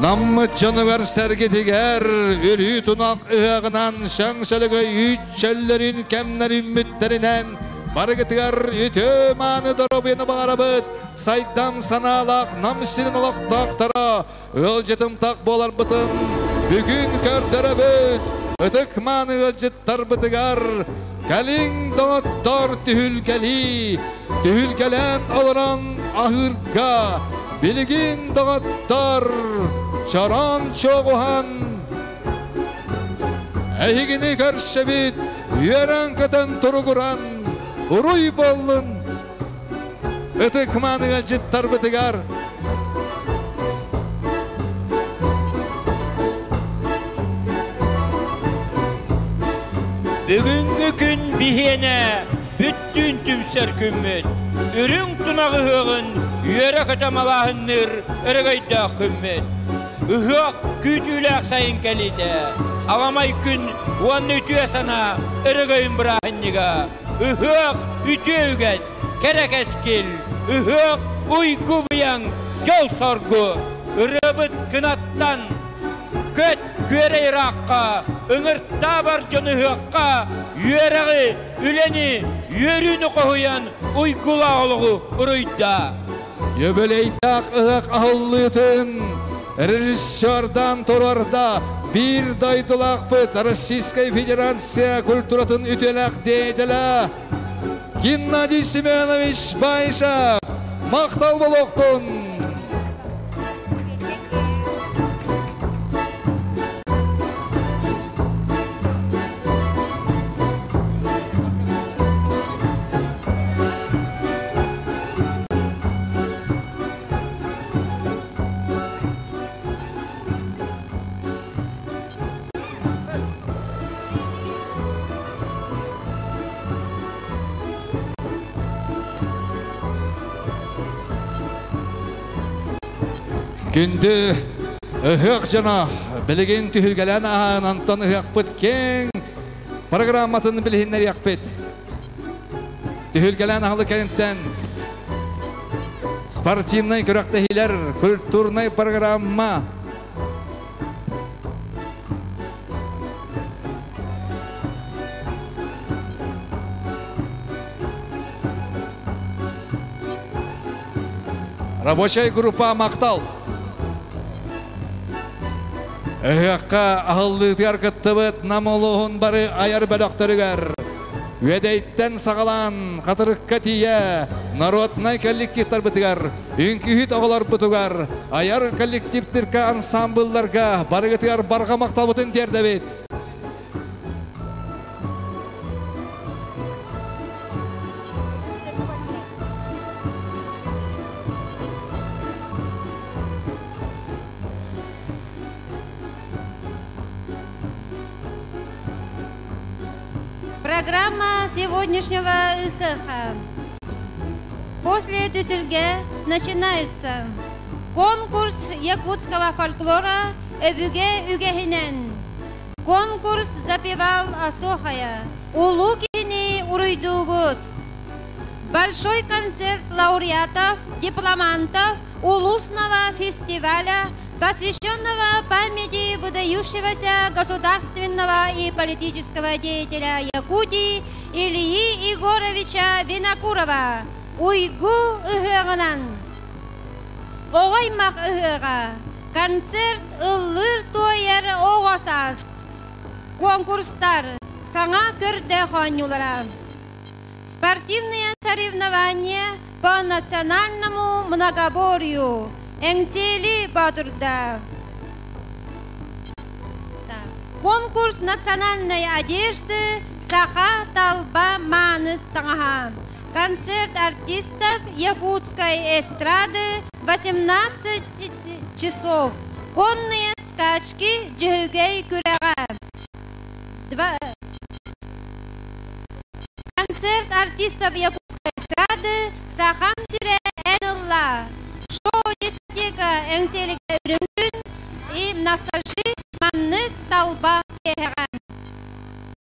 S12: Namı canıgar sergetiger Ürü tunak ığağınan Şansölüge yüçellerin kemlerin mütlerinen Bargıtıgar ütümanı darabını bağırabıt Saydam sanalak namsirin olak daktara Ölcetim tak bolar bıtın Bugün kördere büt Itıkmanı ölcettar bıtıgar Gelin donattar tühülgeli Tühülgelen oluran ahırga Bilgin donattar Çaran çoğuhan Ehigini körşebit Yeren köten turuguran Uruy bollun Itıkmanı ölcettar bıtıgar
S8: Bugünkü gün bihene bütün tümser kümmüt. Ürün tunağı hığın yöre kıtamalahındır ırgayda kümmüt. Ihık kütülük sayın kelide. Alamay gün onu ütüye sana ırgayın bırahınniga. Ihık ütüye kerek eskil. Ihık uyku buyan yol sorgu. ырыбыт kınattan köt göre Irak'a, ıngırtta var canıhıqqa, yüreği, üleni, yörünü kohuyan uykula oluğu uruyda.
S12: Yöbeleydak ıhak ahıllıtın, rejissördan torarda bir daydılak pıt Российская Федерация kulturatın ütelak deydiler. Геннадий Семенович Байшев, мақтал болуқтun. Күнді ұхық жана білген түхілгелен ағын антон ұхық бұд кен программатын білгенлер яқпет. Түхілгелен ағылы кәнттен спортивный көріқтәхилер культурный программа рабочая группа мақтал. Эхаққа ағылдығар күттібіт намолуғын бары аяр бәліқтірігер. Ведейттен сағалан қатырыққа тие народнай коллективтар бітігер. Үнкүйіт оғылар бұтығар. Аяр коллективтіргі ансамблларға барығытығар барға мақтал бұтын дерді бет.
S2: Программа сегодняшнего ИСХ. После Дюссельге начинаются конкурс якутского фольклора «Эбюге Үгехинен». Конкурс запевал Асохая. Улукини Уруйдубут. Большой концерт лауреатов, дипломантов Улусного фестиваля, посвященного памяти выдающегося государственного и политического деятеля Якутии Ильи Егоровича Винокурова. Уйгу ыгыгынан. Оғаймақ ыгыға. Концерт ыллыр тойер оғасас. Конкурстар саңа көрді хонюлара. Спортивные соревнования по национальному многоборью. Энсели Батурда. Конкурс национальной одежды Саха Талба Маны Танга. Концерт артистов якутской эстрады 18 часов. Конные скачки Джигей Курага. Концерт артистов якутской эстрады Сахам Сире Эдулла. Шоу-дискотека Энселика Үрүнгүн и Насташи Манны Талба Кехера.